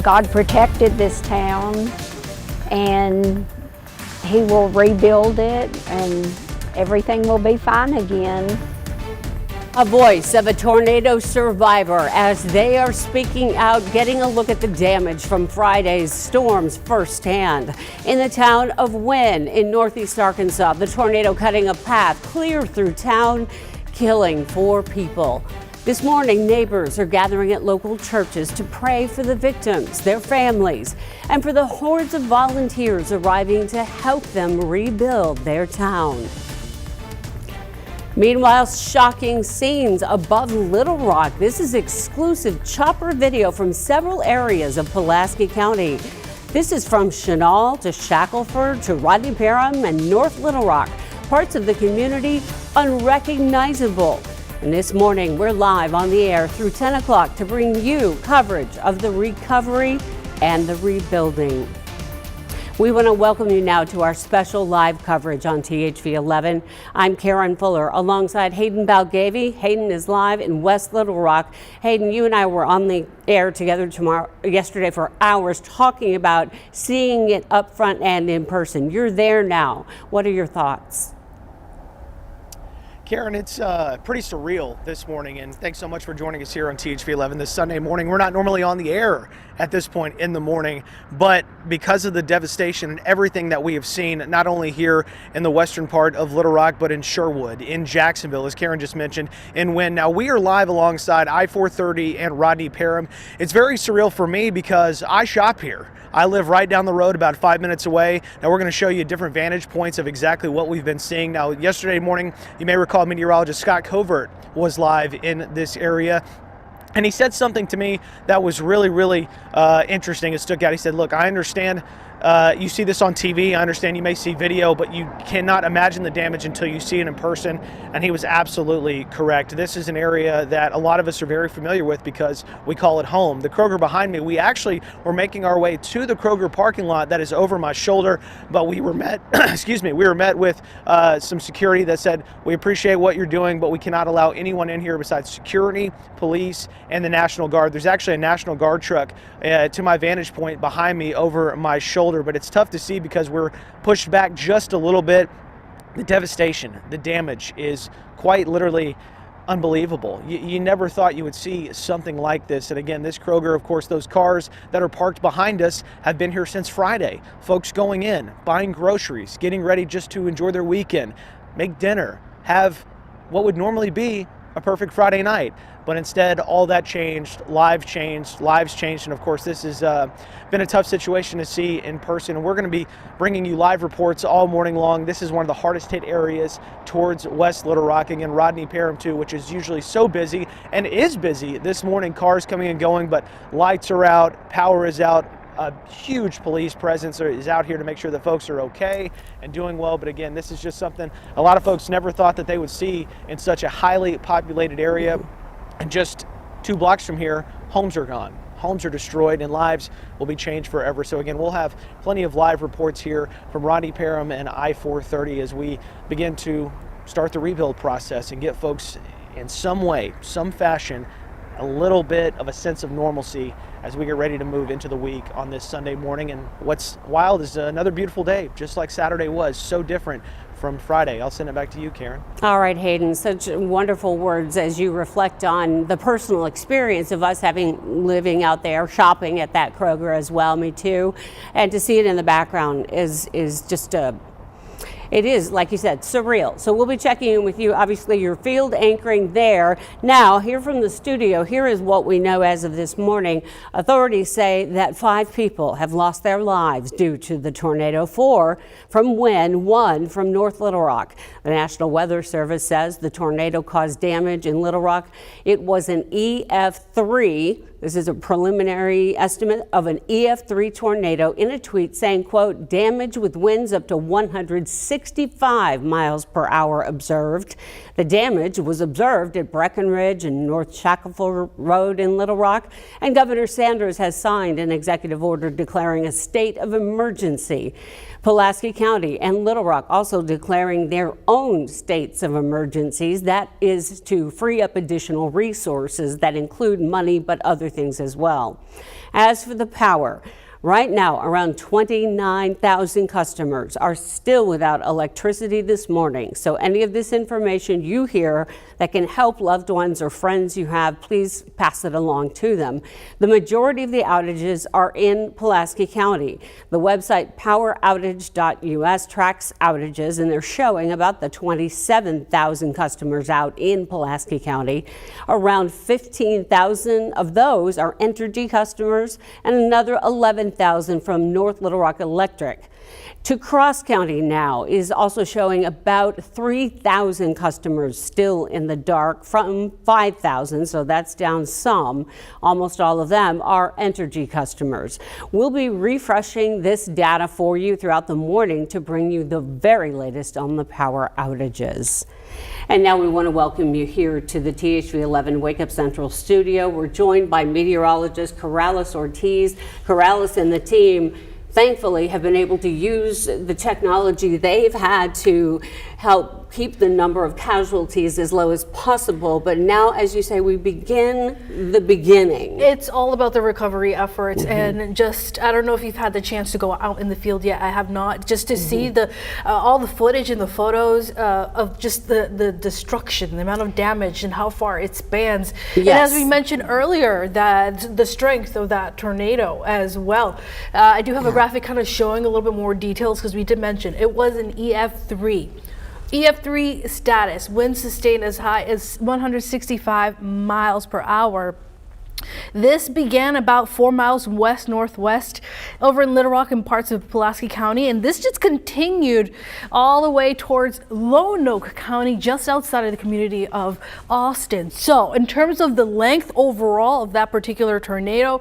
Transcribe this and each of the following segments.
God protected this town, and He will rebuild it, and everything will be fine again. A voice of a tornado survivor as they are speaking out, getting a look at the damage from Friday's storms firsthand. In the town of Wynne in northeast Arkansas, the tornado cutting a path clear through town, killing 4 people. This morning, neighbors are gathering at local churches to pray for the victims, their families, and for the hordes of volunteers arriving to help them rebuild their town. Meanwhile, shocking scenes above Little Rock. This is exclusive chopper video from several areas of Pulaski County. This is from Chenal to Shackelford to Rodney Parham and North Little Rock. Parts of the community unrecognizable. And this morning, we're live on the air through 10 o'clock to bring you coverage of the recovery and the rebuilding. We want to welcome you now to our special live coverage on THV 11. I'm Karen Fuller alongside Hayden Balgavy. Hayden is live in West Little Rock. Hayden, you and I were on the air together yesterday for hours talking about seeing it up front and in person. You're there now. What are your thoughts? Karen, it's pretty surreal this morning, and thanks so much for joining us here on THV 11 this Sunday morning. We're not normally on the air at this point in the morning, but because of the devastation and everything that we have seen, not only here in the western part of Little Rock, but in Sherwood, in Jacksonville, as Karen just mentioned, in Wynne. Now, we are live alongside I-430 and Rodney Parham. It's very surreal for me because I shop here. I live right down the road, about 5 minutes away. Now we're going to show you different vantage points of exactly what we've been seeing. Now, yesterday morning, you may recall meteorologist Scott Covert was live in this area. And he said something to me that was really interesting. It stuck out. He said, look, I understand you see this on TV. I understand you may see video, but you cannot imagine the damage until you see it in person. And he was absolutely correct. This is an area that a lot of us are very familiar with because we call it home. The Kroger behind me, we actually were making our way to the Kroger parking lot that is over my shoulder, but we were met, we were met with some security that said, we appreciate what you're doing, but we cannot allow anyone in here besides security, police, and the National Guard. There's actually a National Guard truck to my vantage point behind me over my shoulder, but it's tough to see because we're pushed back just a little bit. The devastation, the damage is quite literally unbelievable. You never thought you would see something like this. And again, this Kroger, of course, those cars that are parked behind us have been here since Friday. Folks going in, buying groceries, getting ready just to enjoy their weekend, make dinner, have what would normally be a perfect Friday night. But instead, all that changed, lives changed, and of course, this has been a tough situation to see in person. And we're going to be bringing you live reports all morning long. This is one of the hardest hit areas towards West Little Rock, and Rodney Parham too, which is usually so busy and is busy this morning. Cars coming and going, but lights are out, power is out. A huge police presence is out here to make sure that folks are okay and doing well. But again, this is just something a lot of folks never thought that they would see in such a highly populated area. And just 2 blocks from here, homes are gone. Homes are destroyed and lives will be changed forever. So again, we'll have plenty of live reports here from Rodney Parham and I-430 as we begin to start the rebuild process and get folks in some way, some fashion, a little bit of a sense of normalcy as we get ready to move into the week on this Sunday morning. And what's wild is another beautiful day, just like Saturday was, so different from Friday. I'll send it back to you, Karen. All right, Hayden, such wonderful words as you reflect on the personal experience of us living out there, shopping at that Kroger as well, me too. And to see it in the background is just it is, like you said, surreal. So we'll be checking in with you. Obviously, you're field anchoring there. Now, here from the studio, here is what we know as of this morning. Authorities say that 5 people have lost their lives due to the tornado. 4 from Wynne, 1 from North Little Rock. The National Weather Service says the tornado caused damage in Little Rock. It was an EF3. This is a preliminary estimate of an EF3 tornado in a tweet saying, quote, damage with winds up to 165 miles per hour observed. The damage was observed at Breckenridge and North Shackelford Road in Little Rock, and Governor Sanders has signed an executive order declaring a state of emergency. Pulaski County and Little Rock also declaring their own states of emergencies. That is to free up additional resources that include money, but other things as well. As for the power, right now, around 29,000 customers are still without electricity this morning. So any of this information you hear that can help loved ones or friends you have, please pass it along to them. The majority of the outages are in Pulaski County. The website poweroutage.us tracks outages, and they're showing about the 27,000 customers out in Pulaski County. Around 15,000 of those are Entergy customers, and another 11,000 from North Little Rock Electric. To Cross County now is also showing about 3,000 customers still in the dark from 5,000, so that's down some. Almost all of them are Entergy customers. We'll be refreshing this data for you throughout the morning to bring you the very latest on the power outages. And now we want to welcome you here to the THV 11 Wake Up Central studio. We're joined by meteorologist Corrales Ortiz. Corrales and the team thankfully have been able to use the technology they've had to help keep the number of casualties as low as possible. But now, as you say, we begin the beginning. It's all about the recovery efforts, and just, I don't know if you've had the chance to go out in the field yet. I have not. Just to see the all the footage and the photos of just the destruction, the amount of damage, and how far it spans. Yes. And as we mentioned earlier, that the strength of that tornado as well. I do have a graphic kind of showing a little bit more details, because we did mention it was an EF3. EF3 status, winds sustained as high as 165 miles per hour. This began about 4 miles west-northwest over in Little Rock and parts of Pulaski County, and this just continued all the way towards Lonoke County, just outside of the community of Austin. So in terms of the length overall of that particular tornado,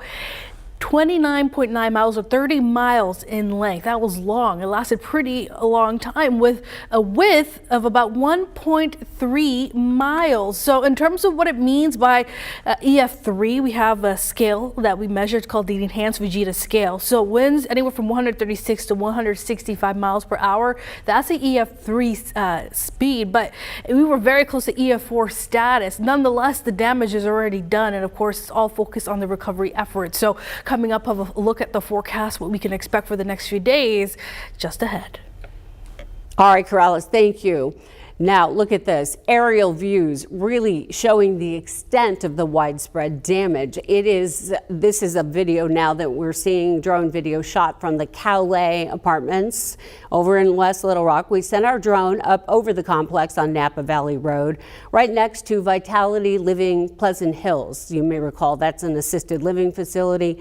29.9 miles, or 30 miles in length. That was long. It lasted pretty a long time, with a width of about 1.3 miles. So in terms of what it means by EF3, we have a scale that we measured called the Enhanced Vegeta Scale. So winds anywhere from 136 to 165 miles per hour. That's the EF3 speed, but we were very close to EF4 status. Nonetheless, the damage is already done, and of course, it's all focused on the recovery effort. So coming up, have a look at the forecast, what we can expect for the next few days just ahead. All right, Corrales, thank you. Now look at this, aerial views really showing the extent of the widespread damage. This is a video now that we're seeing, drone video shot from the Calais apartments over in West Little Rock. We sent our drone up over the complex on Napa Valley Road, right next to Vitality Living Pleasant Hills. You may recall that's an assisted living facility.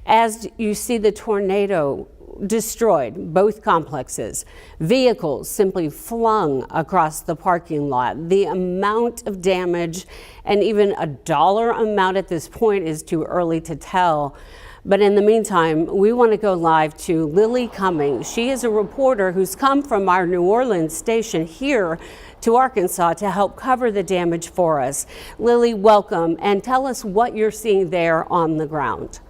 As you see the tornado destroyed both complexes. Vehicles simply flung across the parking lot. The amount of damage, and even a dollar amount at this point, is too early to tell. But in the meantime, we want to go live to Lily Cummings. She is a reporter who's come from our New Orleans station here to Arkansas to help cover the damage for us. Lily, welcome, and tell us what you're seeing there on the ground.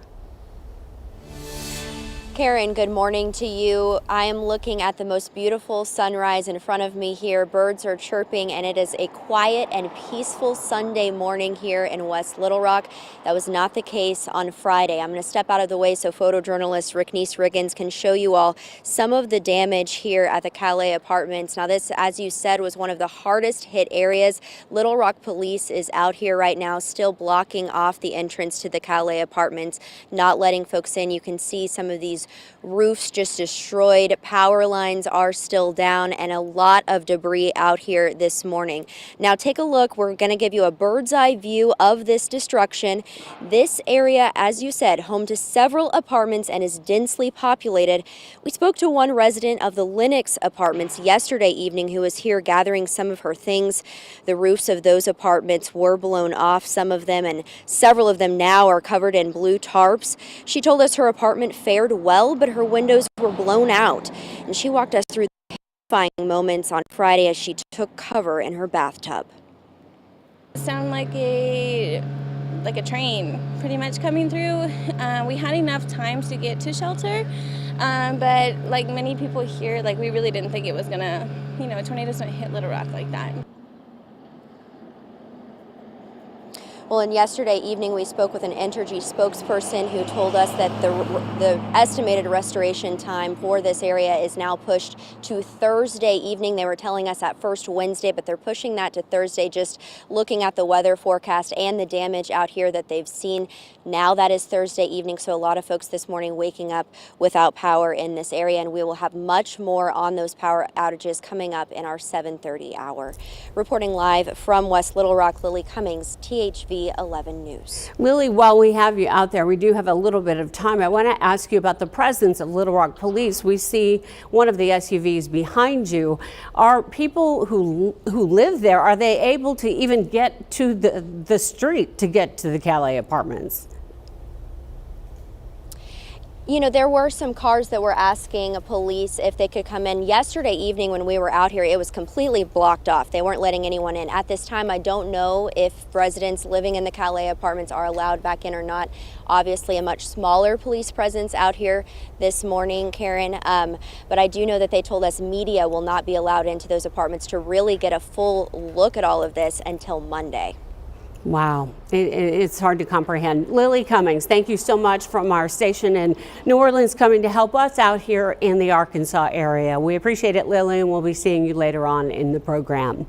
Karen, good morning to you. I am looking at the most beautiful sunrise in front of me here. Birds are chirping, and it is a quiet and peaceful Sunday morning here in West Little Rock. That was not the case on Friday. I'm going to step out of the way so photojournalist Ricknese Riggins can show you all some of the damage here at the Calais apartments. Now this, as you said, was one of the hardest hit areas. Little Rock Police is out here right now, still blocking off the entrance to the Calais apartments, not letting folks in. You can see some of these roofs just destroyed, power lines are still down, and a lot of debris out here this morning. Now take a look. We're going to give you a bird's eye view of this destruction. This area, as you said, home to several apartments and is densely populated. We spoke to one resident of the Lenox apartments yesterday evening who was here gathering some of her things. The roofs of those apartments were blown off, some of them, and several of them now are covered in blue tarps. She told us her apartment fared well, but her windows were blown out, and she walked us through the terrifying moments on Friday as she took cover in her bathtub. It sounded like a train pretty much coming through. We had enough time to get to shelter, but like many people here, we really didn't think it was gonna, tornadoes don't hit Little Rock like that. Well, and yesterday evening we spoke with an Entergy spokesperson who told us that the estimated restoration time for this area is now pushed to Thursday evening. They were telling us at first Wednesday, but they're pushing that to Thursday, just looking at the weather forecast and the damage out here that they've seen. Now that is Thursday evening, so a lot of folks this morning waking up without power in this area, and we will have much more on those power outages coming up in our 7:30 hour. Reporting live from West Little Rock, Lily Cummings, THV 11 News. Lily, while we have you out there, we do have a little bit of time. I want to ask you about the presence of Little Rock Police. We see one of the SUVs behind you. Are people who live there, are they able to even get to the street to get to the Calais apartments? You know, there were some cars that were asking police if they could come in. Yesterday evening when we were out here, it was completely blocked off. They weren't letting anyone in. At this time, I don't know if residents living in the Calais apartments are allowed back in or not. Obviously, a much smaller police presence out here this morning, Karen. But I do know that they told us media will not be allowed into those apartments to really get a full look at all of this until Monday. Wow, it's hard to comprehend. Lily Cummings, thank you so much from our station in New Orleans, coming to help us out here in the Arkansas area. We appreciate it, Lily, and we'll be seeing you later on in the program.